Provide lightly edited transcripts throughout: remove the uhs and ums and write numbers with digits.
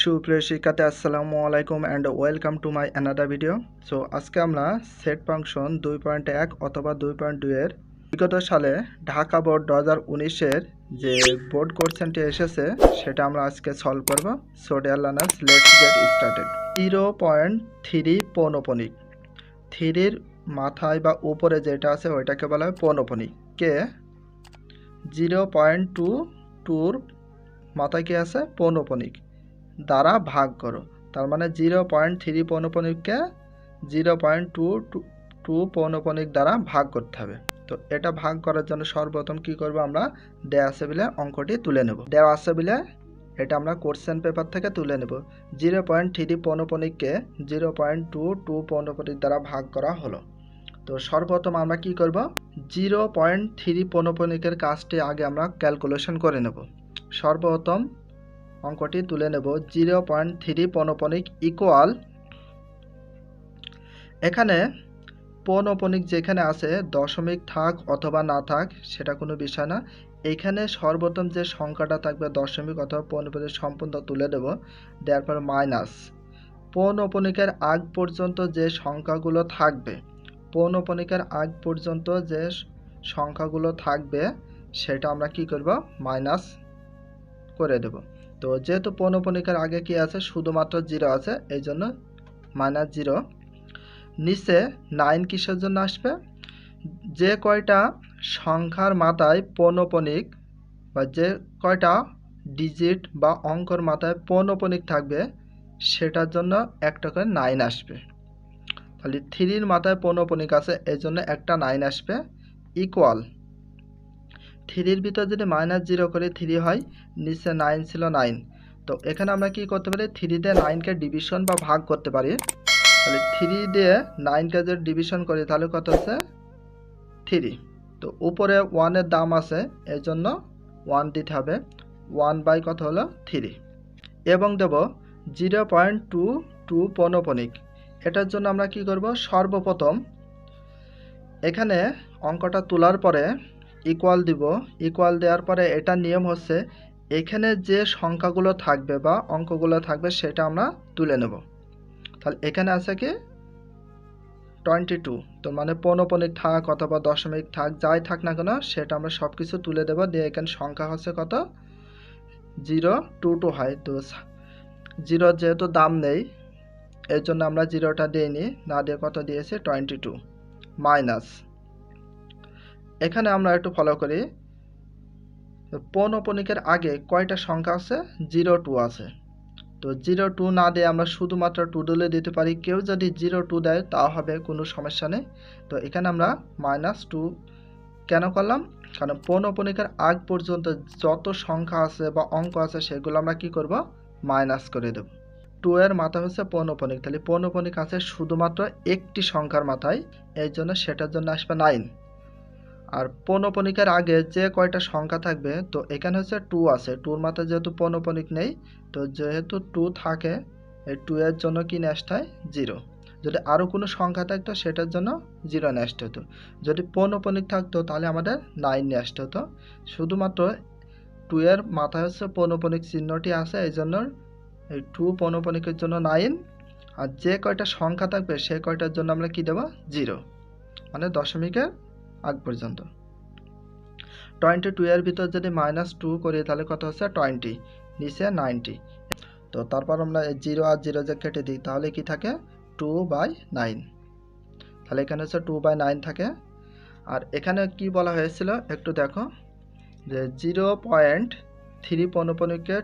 সুপ্রিয় শিক্ষার্থী আসসালামু আলাইকুম and welcome to my another video. So আজকে আমরা সেট ফাংশন 2.1 অথবা 2.2 এর বিগত সালে ঢাকা বোর্ড 2019-এর যে বোর্ড কোশ্চেনটি এসেছে সেটা আমরা আজকে সলভ করব। So dear learners, let's get started. 0.3 পৌনপণিক, 3-র মাথায় বা উপরে যেটা আছে ওইটাকে বলা হয় পৌনপণিক। কে 0.22-র মাথায় কি আছে? পৌনপণিক দ্বারা ভাগ করো। তার মানে 0.3 পৌনপণিককে 0.22 পৌনপণিক দ্বারা ভাগ করতে হবে। তো এটা ভাগ করার জন্য সর্বপ্রথম কি করব, আমরা দেওয়া আছে বলে অঙ্কটি তুলে নেব। দেওয়া আছে বলে এটা আমরা কোশ্চেন পেপার থেকে তুলে নেব। 0.3 পৌনপণিককে 0.22 পৌনপণিক দ্বারা ভাগ করা হলো। তো সর্বপ্রথম আমরা কি করব, 0.3 পৌনপণিকের কাজটি আগে আমরা ক্যালকুলেশন করে নেব। সর্বপ্রথম অঙ্কটি তুলে নেব। 0.3 পৌনপণিক ইকুয়াল, এখানে পৌনপণিক যেখানে আছে দশমিক থাক অথবা না থাক সেটা কোনো বিষয় না। এখানে সর্বপ্রথম যে সংখ্যাটা থাকবে দশমিক অথবা পৌনপণিক সম্পূর্ণ তুলে দেব। দেওয়ার পর মাইনাস পৌনপণিকের আগ পর্যন্ত যে সংখ্যাগুলো থাকবে, পৌনপণিকের আগ পর্যন্ত যে সংখ্যাগুলো থাকবে সেটা আমরা কি করব, মাইনাস করে দেব। তো যেহেতু পৌনপণিকের আগে কি আছে, শুধুমাত্র 0 আছে, এই জন্য -0। নিচে 9 কিসের জন্য আসবে? যে কয়টা সংখ্যার মাথায় পৌনপণিক বা যে কয়টা ডিজিট বা অঙ্কর মাথায় পৌনপণিক থাকবে সেটার জন্য একটা করে 9 আসবে। তাহলে 3-র মাথায় পৌনপণিক আছে, এই জন্য একটা 9 আসবে। ইকুয়াল 3-র ভিতর যদি -0 করে 3 হয়, নিচে 9 ছিল 9। তো এখানে আমরা কি করতে পারি, 3 দিয়ে 9কে ডিভিশন বা ভাগ করতে পারি। তাহলে 3 দিয়ে 9কে যদি ডিভিশন করি তাহলে কত হচ্ছে? 3। তো উপরে 1-এর দাম আছে, এই জন্য 1 দিতে হবে। 1 বাই কত হলো? 3। এবং দেব 0.22 পৌনপণিক। এটার জন্য আমরা কি করব, সর্বপ্রথম এখানে অঙ্কটা তোলার পরে ইকুয়াল দিব। ইকুয়াল দেওয়ার পরে এটার নিয়ম হচ্ছে এখানে যে সংখ্যাগুলো থাকবে বা অঙ্কগুলো থাকবে সেটা আমরা তুলে নেব। তাহলে এখানে আছে কি 22, তো মানে পৌনপণিক থাক অথবা দশমিক থাক, যাই থাক না কেন সেটা আমরা সব কিছু তুলে দেব। দিয়ে এখানে সংখ্যা হচ্ছে কত? 022 হয়। তো 0 যেহেতু দাম নেই এর জন্য আমরা 0টা দিইনি, না দিয়ে কত দিয়েছি? 22 মাইনাস, এখানে আমরা একটু ফলো করি। পৌনপণিকের আগে কয়টা সংখ্যা আছে? 02 আছে। তো 02 না দিয়ে আমরা শুধুমাত্র 2 দিলে দিতে পারি। কেউ যদি 02 দেয় তাও হবে, কোনো সমস্যা নেই। তো এখানে আমরা -2 কেন করলাম? কারণ পৌনপণিকের আগ পর্যন্ত যত সংখ্যা আছে বা অঙ্ক আছে সেগুলো আমরা কি করব, মাইনাস করে দেব। 2 এর মাথা হচ্ছে পৌনপণিক, তাহলে পৌনপণিক আছে শুধুমাত্র একটি সংখ্যার মাথায়, এই জন্য সেটার জন্য আসবে 9। আর পৌনপণিকের আগে যে কয়টা সংখ্যা থাকবে, তো এখানে হচ্ছে 2 আছে, 2-র মাথায় যেহেতু পৌনপণিক নেই, তো যেহেতু 2 থাকে এই 2 এর জন্য কি নেক্সট হয়? 0। যদি আরও কোনো সংখ্যা থাকতো সেটার জন্য 0 নেক্সট হতো। যদি পৌনপণিক থাকতো তাহলে আমাদের 9 নেক্সট হতো। শুধুমাত্র 2 এর মাথায় হচ্ছে পৌনপণিক চিহ্নটি আছে, এই জন্য এই 2 পৌনপণিকের জন্য 9। আর যে কয়টা সংখ্যা থাকবে সে কয়টার জন্য আমরা কি দেব? 0, মানে দশমিকের আগ পর্যন্ত। 22 এর ভিতর যদি -2 করি তাহলে কত হচ্ছে? 20, নিচে 90। তো তারপর আমরা 0 আর 0 যে কেটে দিই তাহলে কি থাকে? 2/9। তাহলে এখানে হচ্ছে 2/9 থাকে। আর এখানে কি বলা হয়েছিল একটু দেখো, যে 0.3 পৌনপণিককে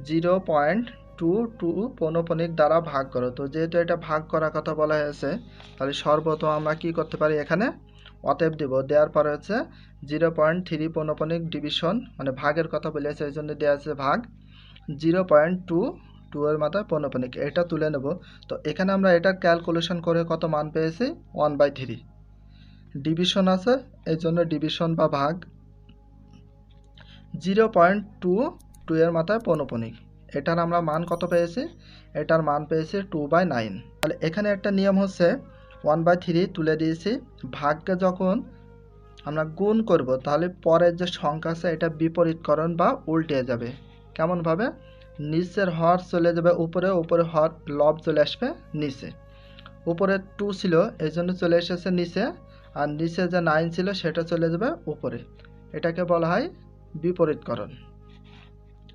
0.22 পৌনপণিক দ্বারা ভাগ করো। তো যেহেতু এটা ভাগ করার কথা বলা হয়েছে তাহলে সর্বপ্রথম আমরা কি করতে পারি, এখানে অতএব দেব। দেওয়ার পরে হচ্ছে 0.3 পৌনপণিক ডিভিশন, মানে ভাগের কথা বলেছে এই জন্য দেওয়া আছে ভাগ 0.22 এর মাথায় পৌনপণিক, এটা তুলে নেব। তো এখানে আমরা এটা ক্যালকুলেশন করে কত মান পেয়েছি? 1/3। ডিভিশন আছে এই জন্য ডিভিশন বা ভাগ 0.22 এর মাথায় পৌনপণিক, এটার আমরা মান কত পেয়েছি? এটার মান পেয়েছি 2/9। তাহলে এখানে একটা নিয়ম হচ্ছে 1/3 তুলে দিয়েছি, ভাগকে যখন আমরা গুণ করব তাহলে পরের যে সংখ্যা আছে এটা বিপরীতকরণ বা উল্টে যাবে। কেমনভাবে? নিচের হর চলে যাবে উপরে, উপরে হর লব চলে আসবে নিচে। উপরে 2 ছিল এই জন্য চলে এসেছে নিচে, আর নিচে যে 9 ছিল সেটা চলে যাবে উপরে। এটাকে বলা হয় বিপরীতকরণ।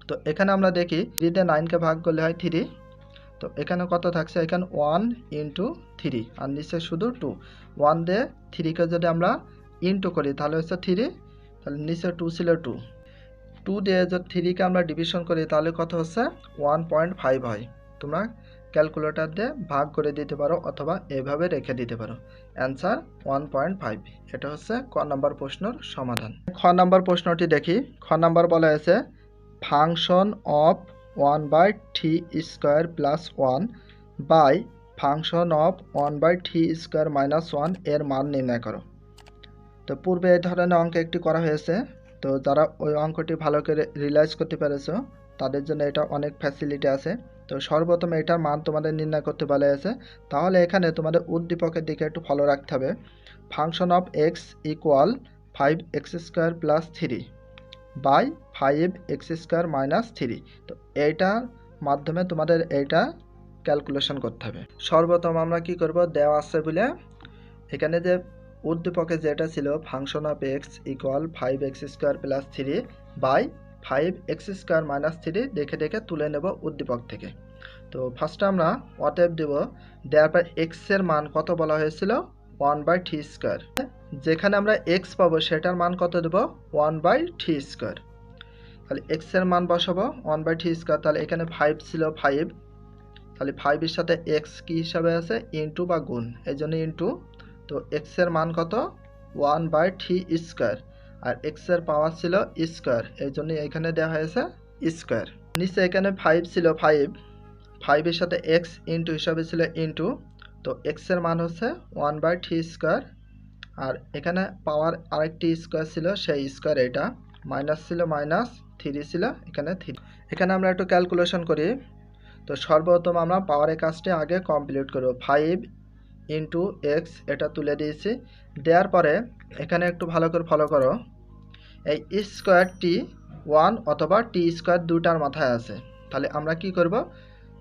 তো এখানে আমরা দেখি 3 দিয়ে 9কে ভাগ করলে হয় 3। তো এখানে কত থাকছে, এখানে 1 ইন্টু 3 আর নিচে শুধু 2। 1 দিয়ে 3কে যদি আমরা ইন্টু করি তাহলে হচ্ছে 3, তাহলে নিচে 2 ছিল 2। 2 দিয়ে যদি 3কে আমরা ডিভিশন করি তাহলে কত হচ্ছে 1.5 হয়। তোমরা ক্যালকুলেটর দিয়ে ভাগ করে দিতে পারো অথবা এভাবে রেখে দিতে পারো। অ্যান্সার 1.5। এটা হচ্ছে ক নম্বর প্রশ্নের সমাধান। খ নম্বর প্রশ্নটি দেখি। খ নম্বর বলা হয়েছে function of 1/t² plus 1 by function of 1/t² minus 1 এর মান নির্ণয় করো। তো পূর্বে এই ধরনের অঙ্ক একটি করা হয়েছে। তো যারা ওই অঙ্কটি ভালো করে রিয়ালাইজ করতে পেরেছো তাদের জন্য এটা অনেক ফ্যাসিলিটি আছে। তো সর্বপ্রথম এটার মান তোমাদের নির্ণয় করতে বলা হয়েছে। তাহলে এখানে তোমাদের উদ্দীপকের দিকে একটু ফলো রাখতে হবে। Function of X equal 5x² plus 3 by 5x² minus 3। তো এইটার মাধ্যমে তোমাদের এইটা ক্যালকুলেশন করতে হবে। সর্বপ্রথম আমরা কি করব, দেওয়া আছে বলে এখানে যে উদ্দীপকে যেটা ছিল function of X equal 5x² plus 3 by 5x² minus 3 দেখে দেখে তুলে নেব উদ্দীপক থেকে। তো ফার্স্টে আমরা অতএব দেব, দেওয়ার পর এক্স এর মান কত বলা হয়েছিল 1/t²। যেখানে আমরা এক্স পাবো সেটার মান কত দেব 1/t²। তাহলে এক্স এর মান বসাবো 1/t²। তাহলে এখানে 5 ছিল 5, তাহলে 5 এর সাথে এক্স কি হিসাবে আছে ইনটু বা গুণ, এই জন্য ইনটু। তো এক্স এর মান কত 1/t², আর এক্স এর পাওয়ার ছিল স্কোয়ার, এই জন্য এখানে দেওয়া হয়েছে স্কোয়ার। নিচে এখানে 5 ছিল 5 এর সাথে এক্স ইনটু হিসাবে ছিল ইনটু। তো এক্স এর মান হচ্ছে 1/t², আর এখানে পাওয়ার আরেকটি স্কোয়ার ছিল সেই স্কোয়ার, এটা মাইনাস ছিল মাইনাস, 3 ছিল এখানে 3। এখানে আমরা একটু ক্যালকুলেশন করি। তো সর্বপ্রথম আমরা পাওয়ারের কাজটি আগে কমপ্লিট করব। 5 ইন্টু এক্স এটা তুলে দিয়েছি, দেওয়ার পরে এখানে একটু ভালো করে ফলো করো। এই স্কোয়ারটি 1 অথবা t² দুটার মাথায় আছে। তাহলে আমরা কি করব,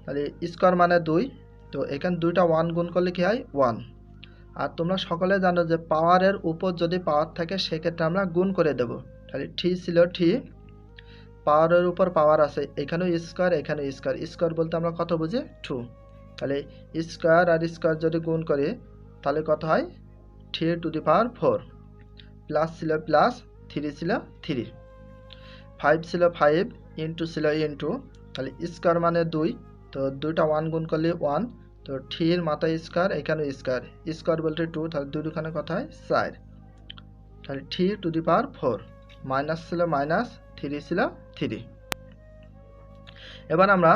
তাহলে স্কোয়ার মানে 2, তো এখানে দুইটা 1 গুণ করলে কি হয় 1। আর তোমরা সকলে জানো যে পাওয়ারের উপর যদি পাওয়ার থাকে সেক্ষেত্রে আমরা গুণ করে দেব। তাহলে t ছিল t, পাওয়ারের উপর পাওয়ার আছে, এখানেও স্কোয়ার এখানেও স্কোয়ার, স্কোয়ার বলতে আমরা কত বুঝি 2। তাহলে স্কোয়ার আর স্কোয়ার যদি গুণ করি তাহলে কত হয় 3^4, প্লাস ছিল প্লাস, 3 ছিল 3, 5 ছিল 5 ইন্টু ছিল ইন্টু। তাহলে স্কোয়ার মানে 2, তো দুইটা 1 গুণ করলে 1, তো 3 মাথায় স্কোয়ার এখানে স্কোয়ার, স্কোয়ার বলতে 2, তাহলে 2 দুখানে কত হয় 4। তাহলে 3^4, মাইনাস ছিল মাইনাস, 3 ছিল 3। এবার আমরা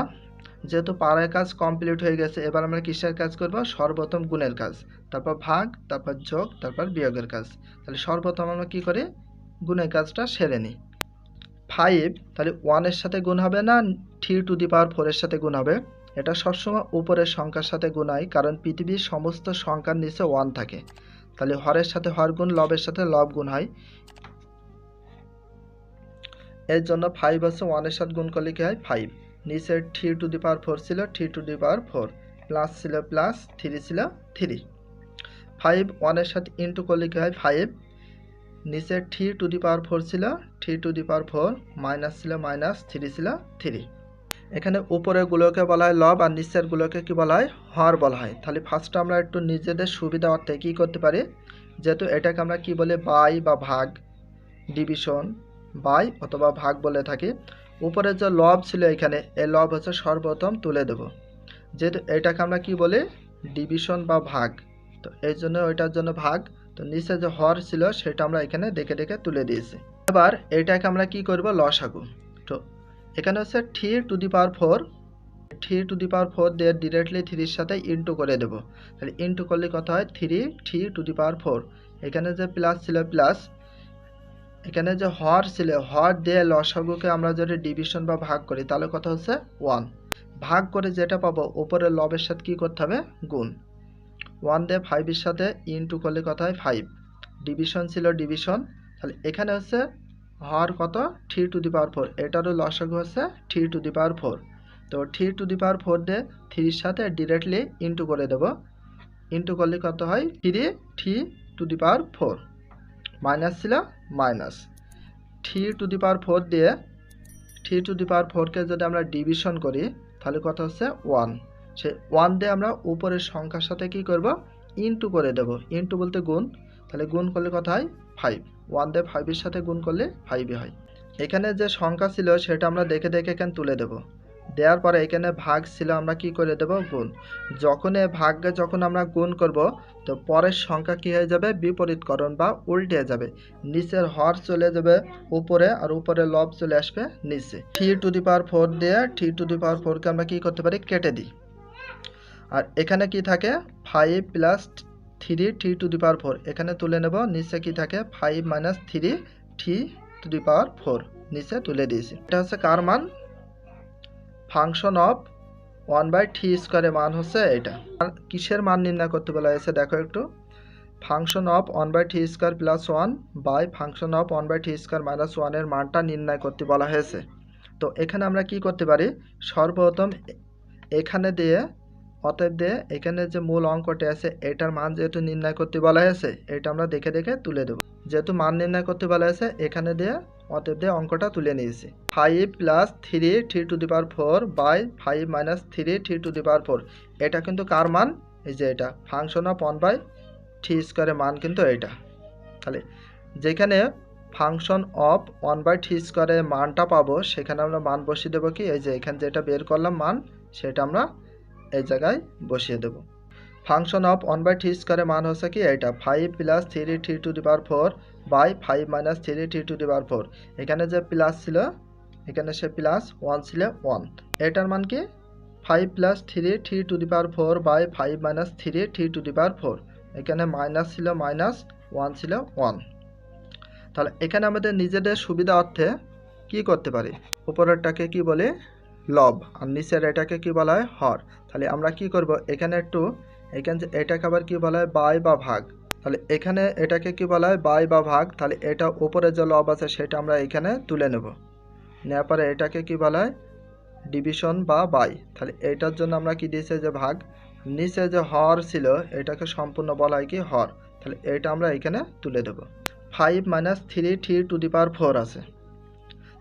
যেহেতু পাওয়ারের কাজ কমপ্লিট হয়ে গেছে, এবার আমরা কিসের কাজ করব, সর্বপ্রথম গুণের কাজ, তারপর ভাগ, তারপর যোগ, তারপর বিয়োগের কাজ। তাহলে সর্বপ্রথম আমরা কি করি, গুণের কাজটা সেরে নিই। 5 তাহলে 1 এর সাথে গুণ হবে না 3^4 এর সাথে গুণ হবে। এটা সবসময় উপরের সংখ্যার সাথে গুণ হয়, কারণ পৃথিবীর সমস্ত সংখ্যার নিচে 1 থাকে। তাহলে হরের সাথে হর গুণ, লবের সাথে লব গুণ হয়, এর জন্য 5 হচ্ছে 1 এর সাথে গুণ করলে কি হয় 5। নিচে 3^4 ছিল 3^4, প্লাস ছিল প্লাস, 3 ছিল 3। 5 1 এর সাথে ইন্টু করলে কি হয় 5, নিচে 3^4 ছিল 3^4, মাইনাস ছিল মাইনাস, 3 ছিল 3। এখানে উপরের গুলোকে বলা হয় লব আর নিচের গুলোকে কি বলা হয় হর বলা হয়। তাহলে ফার্স্টে আমরা একটু নিজেদের সুবিধা অর্থে কী করতে পারি, যেহেতু এটাকে আমরা কি বলে বাই বা ভাগ, ডিভিশন, বাই অথবা ভাগ বলে থাকি। উপরে যে লব ছিল এখানে, এই লব হচ্ছে সর্বপ্রথম তুলে দেব, যেহেতু এটাকে আমরা কি বলি ডিভিশন বা ভাগ, তো এই জন্য ওইটার জন্য ভাগ। তো নিচে যে হর ছিল সেটা আমরা এখানে দেখে দেখে তুলে দিয়েছি। এবার এটাকে আমরা কি করব লসাগু। তো এখানে হচ্ছে 3^4 দিয়ে ডিরেক্টলি 3-র সাথে ইন্টু করে দেব। তাহলে ইন্টু করলে কত হয় 3^4। এখানে যে প্লাস ছিল প্লাস, এখানে যে হর ছিল হর দিয়ে লসাগুকে আমরা যদি ডিভিশন বা ভাগ করি তাহলে কত হচ্ছে 1। ভাগ করে যেটা পাবো উপরে লবের সাথে কি করতে হবে গুণ, 1 দিয়ে 5 এর সাথে ইন্টু করলে কত হয় 5। ডিভিশন ছিল ডিভিশন, তাহলে এখানে হচ্ছে হর কত 3^4, এটারও লসাগু হচ্ছে 3^4। তো 3^4 দিয়ে 3-র সাথে ডিরেক্টলি ইন্টু করে দেব, ইন্টু করলে কত হয় 3^4, মাইনাস ছিল মাইনাস 3^4 দিয়ে 3^4কে যদি আমরা ডিভিশন করি তাহলে কত হচ্ছে 1। সে 1 দিয়ে আমরা উপরের সংখ্যার সাথে কি করব ইন্টু করে দেব, ইন্টু বলতে গুণ, তাহলে গুণ করলে কত হয় 5। 1 দিয়ে 5-এর সাথে গুণ করলে 5 হয়। এখানে যে সংখ্যা ছিল সেটা আমরা দেখে দেখে এখানে তুলে দেব, দেওয়ার পরে এখানে ভাগ ছিল আমরা কি করে দেব গুণ। যখন এই ভাগকে যখন আমরা গুণ করব তো পরের সংখ্যা কি হয়ে যাবে বিপরীতকরণ বা উল্টে যাবে, নিচের হর চলে যাবে উপরে আর উপরে লব চলে আসবে নিচে। 3^4 দিয়ে 3^4কে আমরা কি করতে পারি কেটে দিই, আর এখানে কি থাকে 5 প্লাস 3 3^4 এখানে তুলে নেব, নিচে কি থাকে 5 মাইনাস 3 3^4 নিচে তুলে দিয়েছি। এটা হচ্ছে কার মান ফাংশন অফ 1/3² মান হচ্ছে এটা। আর কিসের মান নির্ণয় করতে বলা হয়েছে দেখো একটু, function of 1/3² plus 1 by function of 1/3² minus 1 এর মানটা নির্ণয় করতে বলা হয়েছে। তো এখানে আমরা কি করতে পারি, সর্বপ্রথম এখানে দিয়ে অতএব দিয়ে এখানে যে মূল অঙ্কটি আছে এটার মান যেহেতু নির্ণয় করতে বলা হয়েছে এটা আমরা দেখে দেখে তুলে দেব। যেহেতু মান নির্ণয় করতে বলা হয়েছে এখানে দিয়ে অতএব দিয়ে অঙ্কটা তুলে নিয়েছি। 5 প্লাস 3 3^4 বাই 5 মাইনাস 3 3^4 এটা কিন্তু কার মান, এই যে এটা ফাংশন অফ 1/3² মান কিন্তু এটা। তাহলে যেখানে ফাংশন অফ 1/3² মানটা পাবো সেখানে আমরা মান বসিয়ে দেবো কি, এই যে এখানে যেটা বের করলাম মান সেটা আমরা এই জায়গায় বসিয়ে দেব। ফাংশন অফ 1/3² মান হচ্ছে কি এটা 5 প্লাস 3 3^4 বাই 5 মাইনাস 3 3^4, এখানে যে প্লাস ছিল এখানে সে প্লাস 1 ছিল 1, এটার মান কি 5 প্লাস 3 3^4 বাই 5 মাইনাস 3 3^4, এখানে মাইনাস ছিল মাইনাস 1 ছিল 1। তাহলে এখানে আমাদের নিজেদের সুবিধা অর্থে কি করতে পারি, উপরেরটাকে কি বলে লব আর নিচের এটাকে কি বলা হয় হর। তাহলে আমরা কি করব এখানে একটু এখানে এটাকে আবার কি বলা হয় বাই বা ভাগ, তাহলে এখানে এটাকে কি বলা হয় বাই বা ভাগ, তাহলে এটা উপরে যে লব আছে সেটা আমরা এখানে তুলে নেব, নেওয়ার পরে এটাকে কি বলা হয় ডিভিশন বা বাই, তাহলে এটার জন্য আমরা কি দিয়েছি যে ভাগ, নিচে যে হর ছিল এটাকে সম্পূর্ণ বলা হয় কি হর, তাহলে এটা আমরা এখানে তুলে দেব। 5 মাইনাস 3 3^4 আছে,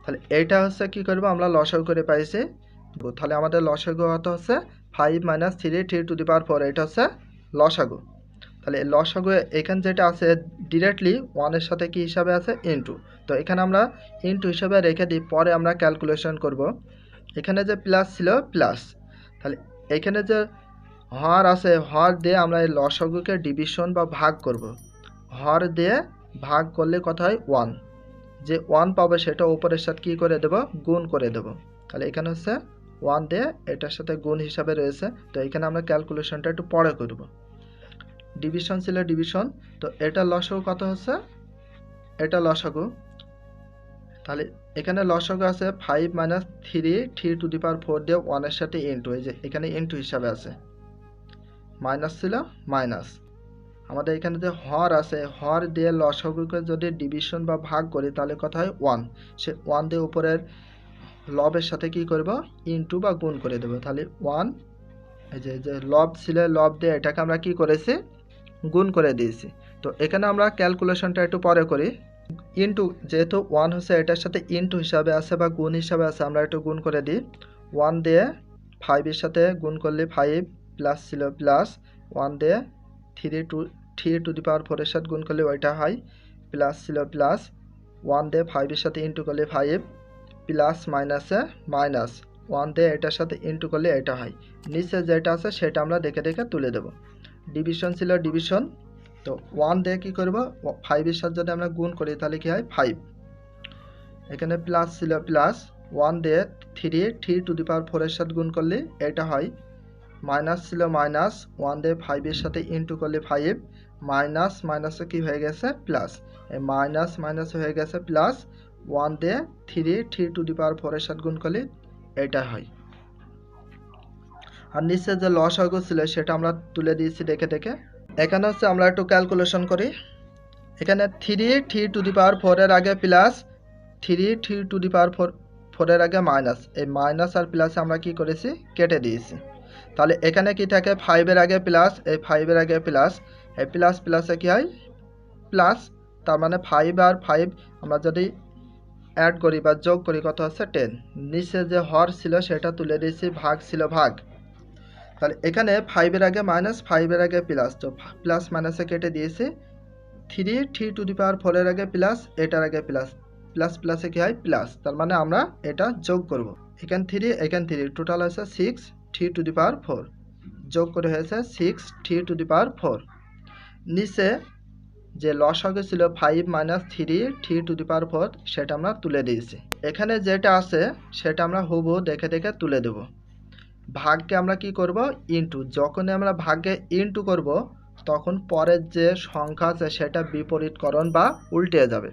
তাহলে এইটা হচ্ছে কি করব আমরা লসাগু করে পাইছি, তাহলে আমাদের লসাগু কত হচ্ছে 5 মাইনাস 3 3^4, এটা হচ্ছে লসাগু। তাহলে লসাগু এখানে যেটা আছে ডিরেক্টলি 1 এর সাথে কি হিসাবে আছে ইনটু, তো এখানে আমরা ইনটু হিসাবে রেখে দিই, পরে আমরা ক্যালকুলেশন করব। এখানে যে প্লাস ছিল প্লাস, তাহলে এখানে যে হর আছে হর দিয়ে আমরা এই লসাগুকে ডিভিশন বা ভাগ করব, হর দিয়ে ভাগ করলে কত হয় 1, যে 1 পাবে সেটা উপরের সাথে কি করে দেব গুণ করে দেব, তাহলে এখানে হচ্ছে 1 দিয়ে এটার সাথে গুণ হিসাবে রয়েছে, তো এখানে আমরা ক্যালকুলেশনটা একটু পরে করব। ডিভিশন ছিল ডিভিশন, তো এটা লসাগু কত হচ্ছে এটা লসাগু, তাহলে এখানে লসাগু আছে 5 মাইনাস 3 3^4 দিয়ে 1 এর সাথে ইনটু, এই যে এখানে ইনটু হিসাবে আছে, মাইনাস ছিল মাইনাস, আমাদের এখানে যে হর আছে হর দিয়ে লসাগুকে যদি ডিভিশন বা ভাগ করি তাহলে কত হয় 1, সে 1 দিয়ে উপরের লবের সাথে কি করব ইনটু বা গুণ করে দেব, তাহলে 1, এই যে লব ছিল লব দিয়ে এটাকে আমরা কি করেছি গুণ করে দিয়েছি। তো এখানে আমরা ক্যালকুলেশনটা একটু পরে করি, ইনটু যেহেতু 1 হচ্ছে এটার সাথে ইনটু হিসাবে আছে বা গুণ হিসাবে আছে, আমরা একটু গুণ করে দিই। 1 দিয়ে 5 এর সাথে গুণ করলে 5 প্লাস ছিল প্লাস, 1 দিয়ে 3^4 এর সাথে গুণ করলে ওইটা হয় প্লাস ছিল প্লাস, 1 দিয়ে 5 এর সাথে ইনটু করলে 5 প্লাস মাইনাসে মাইনাস, 1 দিয়ে এটার সাথে ইনটু করলে এটা হয়, নিচে যেটা আছে সেটা আমরা দেখে দেখে তুলে দেব। ডিভিশন ছিল ডিভিশন, তো 1 দিয়ে কী করব 5 এর সাথে যদি আমরা গুণ করি তাহলে কী হয় 5, এখানে প্লাস ছিল প্লাস, 1 দিয়ে 3 এর সাথে গুণ করলে এটা হয়, মাইনাস ছিল মাইনাস, 1 দিয়ে 5 এর সাথে ইনটু করলে 5, মাইনাস মাইনাসে কি হয়ে গেছে প্লাস, এই মাইনাস মাইনাস হয়ে গেছে প্লাস, 1 দিয়ে 3 এর সাথে গুণ করলে এটা হয়। আর নিচে যে লসাগু ছিল সেটা আমরা তুলে দিয়েছি দেখে দেখে। এখানে হচ্ছে আমরা একটু ক্যালকুলেশন করি, এখানে 3 3^4 এর আগে প্লাস 3 4 আগে মাইনাস, এই মাইনাস আর প্লাসে আমরা কি করেছি কেটে দিয়েছি। তাহলে এখানে কি থাকে 5 আগে প্লাস, এই 5 আগে প্লাস, এই প্লাস প্লাসে কি হয় প্লাস, তার মানে 5 আর 5 আমরা যদি অ্যাড করি বা যোগ করি কত হচ্ছে 10। নিচে যে হর ছিল সেটা তুলে দিয়েছি, ভাগ ছিল ভাগ। তাহলে এখানে 5 আগে মাইনাস, 5 আগে প্লাস, তো প্লাস মাইনাসে কেটে দিয়েছি। 3 আগে প্লাস, এটার আগে প্লাস, প্লাস প্লাসে কি হয় প্লাস, তার মানে আমরা এটা যোগ করব। এখান 3 টোটাল হয়েছে 6 3 যোগ করে হয়েছে 6 3 নিচে যে লসাগু ছিল 5 - 3 সেটা আমরা তুলে দিয়েছি। এখানে যেটা আছে সেটা আমরা হুবহু দেখে দেখে তুলে দেব। ভাগকে আমরা কি করব ইনটু, যখনই আমরা ভাগে ইনটু করব তখন পরের যে সংখ্যা আছে সেটা বিপরীতকরণ বা উল্টে যাবে।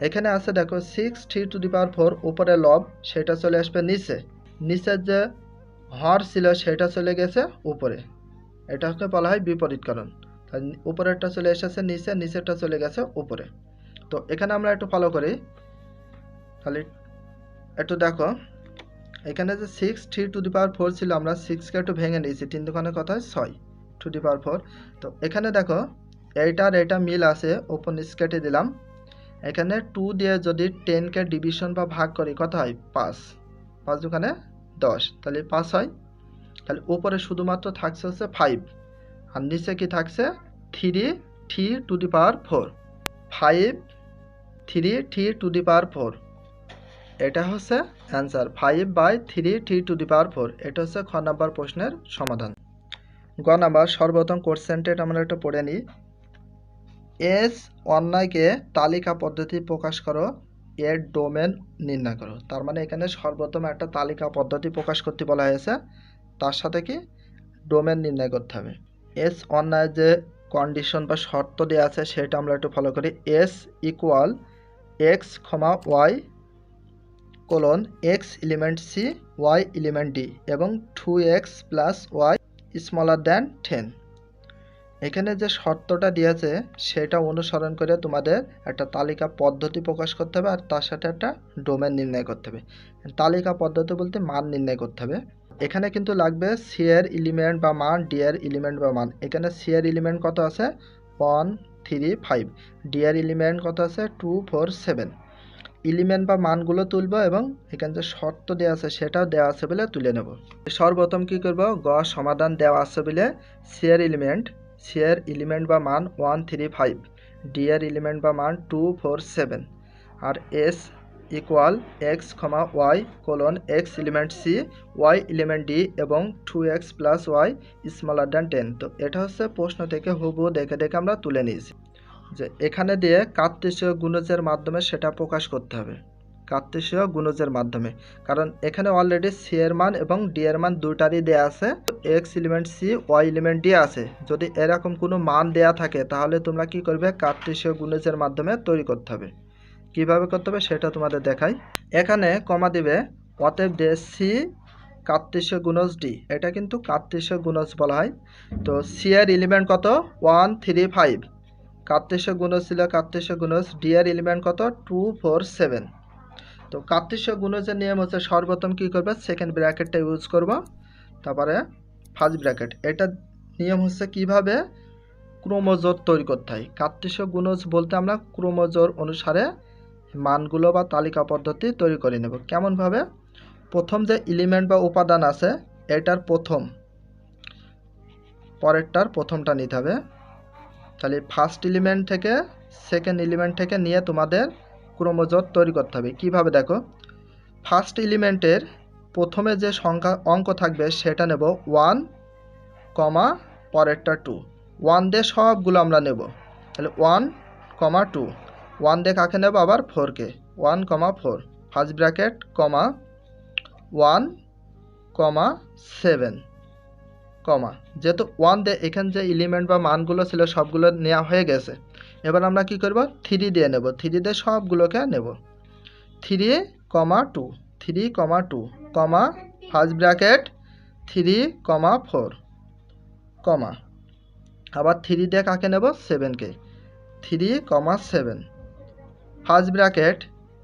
এখানে আছে দেখো 6 3 উপরে লব সেটা চলে আসবে নিচে, নিচের যে হর ছিল সেটা চলে গেছে উপরে, এটাকে বলা হয় বিপরীতকরণ। উপরেরটা চলে এসেছে নিচে, নিচেরটা চলে গেছে উপরে। তো এখানে আমরা একটু ফলো করি, তাহলে একটু দেখো এখানে যে 6 3 ছিল, আমরা 6কে একটু ভেঙে নিয়েছি, 3 দুগুণে কত হয় 6 2 তো এখানে দেখো এইটার এটা মিল আছে, ওপর নিচ কেটে দিলাম। এখানে 2 দিয়ে যদি 10কে ডিভিশন বা ভাগ করি কত হয় 5, 5 দুগুণে 10, তাহলে 5 হয়। তাহলে উপরে শুধুমাত্র থাকছে হচ্ছে 5 আর নিচে কি থাকছে 3 3 5 3 এটা হচ্ছে অ্যান্সার, 5/3 এটা হচ্ছে খ নাম্বার প্রশ্নের সমাধান। গ নাম্বার সর্বপ্রথম কোশ্চেনটা আমরা একটু পড়ে নিই। এস অন্যায়কে তালিকা পদ্ধতি প্রকাশ করো, এর ডোমেন নির্ণয় করো। তার মানে এখানে সর্বপ্রথম একটা তালিকা পদ্ধতি প্রকাশ করতে বলা হয়েছে, তার সাথে কি ডোমেন নির্ণয় করতে হবে। এস অন্যায়ের যে কন্ডিশন বা শর্ত দেওয়া আছে সেটা আমরা একটু ফলো করি। S equal x, y colon x element C y element D এবং 2x plus y smaller than 10। এখানে যে শর্তটা দিয়েছে সেটা অনুসরণ করে তোমাদের একটা তালিকা পদ্ধতি প্রকাশ করতে হবে আর তার সাথে একটা ডোমেন নির্ণয় করতে হবে। তালিকা পদ্ধতি বলতে মান নির্ণয় করতে হবে। এখানে কিন্তু লাগবে সি এর এলিমেন্ট বা মান, ডি এর এলিমেন্ট বা মান। এখানে সি এর এলিমেন্ট কত আছে 1 3 5, ডি এর এলিমেন্ট কত আছে 2 4 7। এলিমেন্ট বা মানগুলো তুলব এবং এখানে যে শর্ত দেওয়া আছে সেটাও দেওয়া আছে বলে তুলে নেব। সর্বপ্রথম কি করব, গ সমাধান দেওয়া আছে বলে সি এর এলিমেন্ট বা মান 1 3 5, ডি এর এলিমেন্ট বা মান 2 4 7 আর S equal x, y colon x element C y element D এবং 2x plus y smaller than 10। তো এটা হচ্ছে প্রশ্ন থেকে হুবহু দেখে দেখে আমরা তুলে নিয়েছি যে এখানে দিয়ে কার্তেশীয় গুণজের মাধ্যমে সেটা প্রকাশ করতে হবে, কার্তেশীয় গুণজের মাধ্যমে। কারণ এখানে অলরেডি সি এর মান এবং ডি এর মান দুটারই দেয়া আছে, X element C Y element D আছে। যদি এরকম কোনো মান দেয়া থাকে তাহলে তোমরা কি করবে কার্তেশীয় গুণজের মাধ্যমে তৈরি করতে হবে। কিভাবে করতে হবে সেটা তোমাদের দেখাই। এখানে কমা দিবে, অতএব দিয়ে সি কার্তেশীয় গুণজ ডি, এটা কিন্তু কার্তেশীয় গুণজ বলা হয়। তো সি এর এলিমেন্ট কত 1 3 5, কার্তেশীয় গুণজ ছিল কার্তেশীয় গুণজ, ডি এর এলিমেন্ট কত 2 4 7। তো কার্তেশীয় গুণজের নিয়ম হচ্ছে সর্বপ্রথম কি করবে সেকেন্ড ব্র্যাকেটটা ইউজ করব, তারপরে ফার্স্ট ব্র্যাকেট। এটা নিয়ম হচ্ছে কিভাবে ক্রমজোড় তৈরি করতে হয়। কার্তেশীয় গুণজ বলতে আমরা ক্রমজোড় অনুসারে মানগুলো বা তালিকা পদ্ধতি তৈরি করে নেব। কেমনভাবে, প্রথম যে এলিমেন্ট বা উপাদান আছে এটার প্রথম, পরেরটার প্রথমটা নিতে হবে। তাহলে ফার্স্ট এলিমেন্ট থেকে সেকেন্ড এলিমেন্ট থেকে নিয়ে তোমাদের ক্রমজোড় তৈরি করতে হবে। কিভাবে দেখো, ফার্স্ট এলিমেন্টের প্রথমে যে সংখ্যা অঙ্ক থাকবে সেটা নেব 1, পরেরটা 2। 1 দিয়ে সবগুলো আমরা নেব, তাহলে 1, 2। 1 দিয়ে কাকে নেব আবার 4কে, 1, 4 ফার্স্ট ব্র্যাকেট 1, 7, যেহেতু 1 দিয়ে এখানে যে এলিমেন্ট বা মানগুলো ছিল সবগুলো নেওয়া হয়ে গেছে। এবার আমরা কি করব 3 দিয়ে নেব, 3 দিয়ে সবগুলোকে নেব। 3, 2 ফার্স্ট ব্র্যাকেট 3, 4 আবার 3 দিয়ে কাকে নেব 7কে, 3, 7 ফার্স্ট ব্র্যাকেট।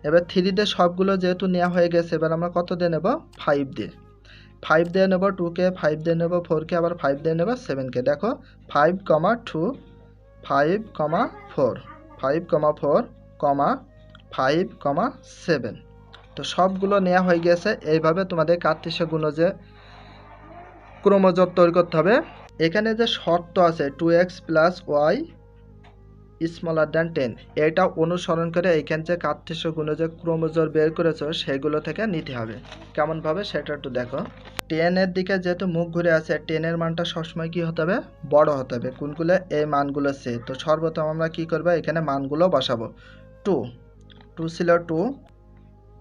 এবার 3 দিয়ে সবগুলো যেহেতু নেওয়া হয়ে গেছে, এবার আমরা কত দিয়ে নেব? 5 দিয়ে। 5 দিয়ে নেব 2কে, 5 দিয়ে নেব 4কে, আবার 5 দিয়ে নেব 7কে। দেখো 5, 2, 5, 4, 5, 4, 5, 7। তো সবগুলো নেওয়া হয়ে গেছে। এইভাবে তোমাদের কার্তেশীয় গুণজে ক্রমজোর তৈরি করতে হবে। এখানে যে শর্ত আছে 2x + y smaller than 10, এটা অনুসরণ করে এখানে যে কার্তেশীয় গুণজে ক্রমজোর বের করেছো সেগুলো থেকে নিতে হবে। কেমনভাবে সেটা একটু দেখো। 10 এর দিকে যেহেতু মুখ ঘুরে আছে, 10 এর মানটা সবসময় কি হতে হবে? বড় হতে হবে। কোনগুলো? এই মানগুলো সে। তো সর্বপ্রথম আমরা কি করব? এখানে মানগুলো বসাবো। 2 ছিল 2,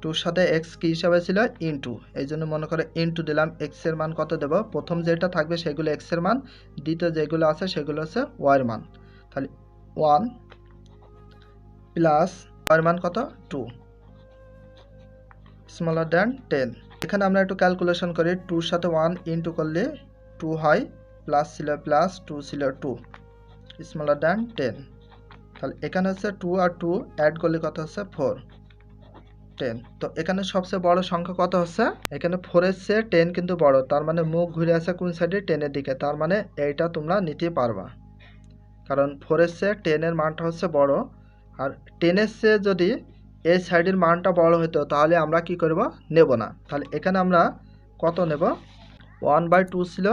2 সাথে x কি হিসাবে ছিল? ইনটু। এই জন্য মনে করে ইনটু দিলাম। x এর মান কত দেব? প্রথম যেটা থাকবে সেগুলো x এর মান, দ্বিতীয় যেগুলো আছে সেগুলো হচ্ছে y এর মান। তাহলে 1 প্লাস y এর মান কত? 2 স্মলার দ্যান 10। এখানে আমরা একটু ক্যালকুলেশন করি। 2 এর সাথে 1 ইনটু করলে 2 হয়, প্লাস ছিল প্লাস, 2 ছিল 2 স্মলার দ্যান 10। তাহলে এখানে হচ্ছে 2 আর 2 অ্যাড করলে কত হচ্ছে? 4, 10। তো এখানে সবচেয়ে বড় সংখ্যা কত হচ্ছে? এখানে 4 এর চেয়ে 10 কিন্তু বড়, তার মানে মুখ ঘুরে আছে কোন সাইডে? 10 এর দিকে। তার মানে এইটা তোমরা নিতে পারবা, কারণ 4 এর চেয়ে 10 এর মানটা হচ্ছে বড়। আর 10 এর চেয়ে যদি এই সাইডের মানটা বড় হতো তাহলে আমরা কি করব? নেব না। তাহলে এখানে আমরা কত নেব? 1/2 ছিল,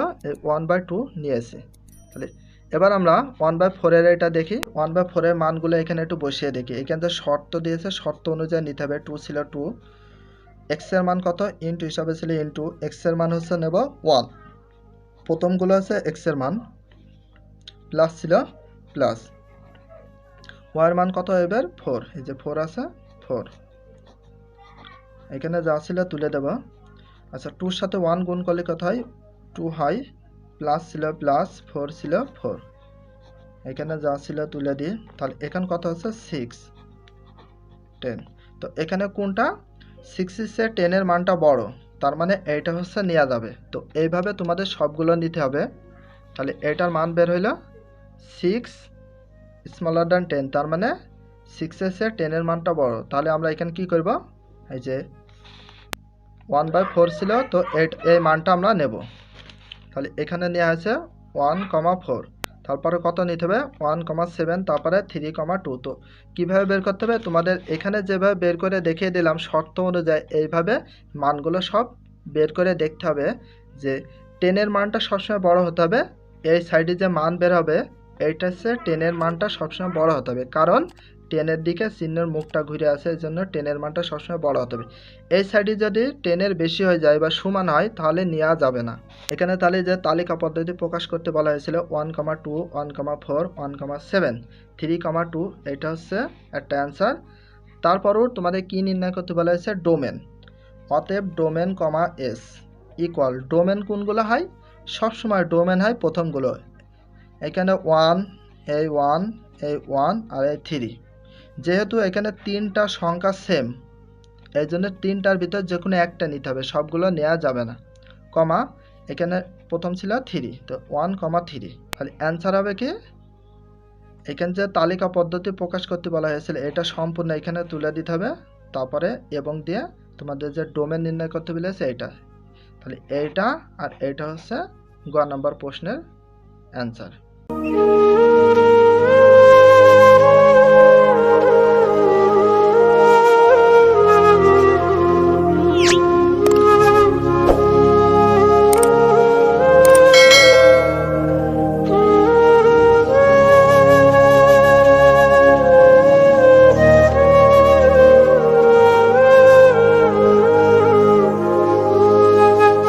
1/2 নিয়েছি। তাহলে এবার আমরা 1/4 এর এটা দেখি। 1/4 এর মানগুলো এখানে একটু বসিয়ে দেখি। এখানে যে শর্ত দিয়েছে শর্ত অনুযায়ী নিতে হবে। 2 ছিল 2, x এর মান কত? ইনটু হিসাবে ছিল ইনটু, x এর মান হচ্ছে নেব 1। প্রথমগুলো আছে x এর মান, প্লাস ছিল প্লাস, y এর মান কত? এবার 4, এই যে 4 আছে 4, এখানে যা ছিল তুলে দেব। আচ্ছা 2 এর সাথে 1 গুণ করলে কত হয়? 2 হয়, প্লাস ছিল প্লাস, 4 ছিল 4, এখানে যা ছিল তুলে দিই। তাহলে এখানে কত হচ্ছে? 6, 10। তো এখানে কোনটা? 6 এর চেয়ে 10 এর মানটা বড়, তার মানে এইটা হচ্ছে নেওয়া যাবে। তো এইভাবে তোমাদের সবগুলো নিতে হবে। তাহলে এটার মান বের হইল 6 স্মলার দ্যান 10, তার মানে 6 এর চেয়ে 10 এর মানটা বড়। তাহলে আমরা এখানে কি করব? এই যে 1/4 ছিল, তো এই মানটা আমরা নেব। তাহলে এখানে নেওয়া আছে 1,4, তারপরে কত নিতে হবে? 1,7, তারপরে 3,2। তো কীভাবে বের করতে হবে? তোমাদের এখানে যেভাবে বের করে দেখিয়ে দিলাম শর্ত অনুযায়ী এইভাবে মানগুলো সব বের করে দেখতে হবে যে 10 এর মানটা সবসময় বড় হতে হবে। এই সাইডে যে মান বের হবে এইটা হচ্ছে 10 এর মানটা সবসময় বড় হতে হবে, কারণ 10 এর দিকে চিহ্নের মুখটা ঘুরে আছে, এই জন্য 10 এর মানটা সবসময় বড় হতে হবে। এই সাইডে যদি 10 এর বেশি হয়ে যায় বা সমান হয় তাহলে নেওয়া যাবে না। এখানে তাহলে যে তালিকা পদ্ধতি প্রকাশ করতে বলা হয়েছিল 1,2, 1,4, 1,7, 3,2, এটা হচ্ছে একটা অ্যান্সার। তারপরও তোমাদের কি নির্ণয় করতে বলা হয়েছে? ডোমেন। অতএব ডোমেন কমা এস ইকুয়াল, ডোমেন কোনগুলো হয়? সবসময় ডোমেন হয় প্রথমগুলো। এখানে 1, এই 1, এই 1 আর এই 3। যেহেতু এখানে তিনটা সংখ্যা সেম, এই জন্য তিনটার ভিতর যে কোনো একটা নিতে হবে, সবগুলো নেওয়া যাবে না। কমা এখানে প্রথম ছিল 3, তো 1,3। তাহলে অ্যান্সার হবে কি? এখানে যে তালিকা পদ্ধতি প্রকাশ করতে বলা হয়েছিল এটা সম্পূর্ণ এখানে তুলে দিতে হবে, তারপরে এবং দিয়ে তোমাদের যে ডোমেন নির্ণয় করতে বলেছে এইটা। তাহলে এইটা আর এইটা হচ্ছে গ নম্বর প্রশ্নের অ্যান্সার।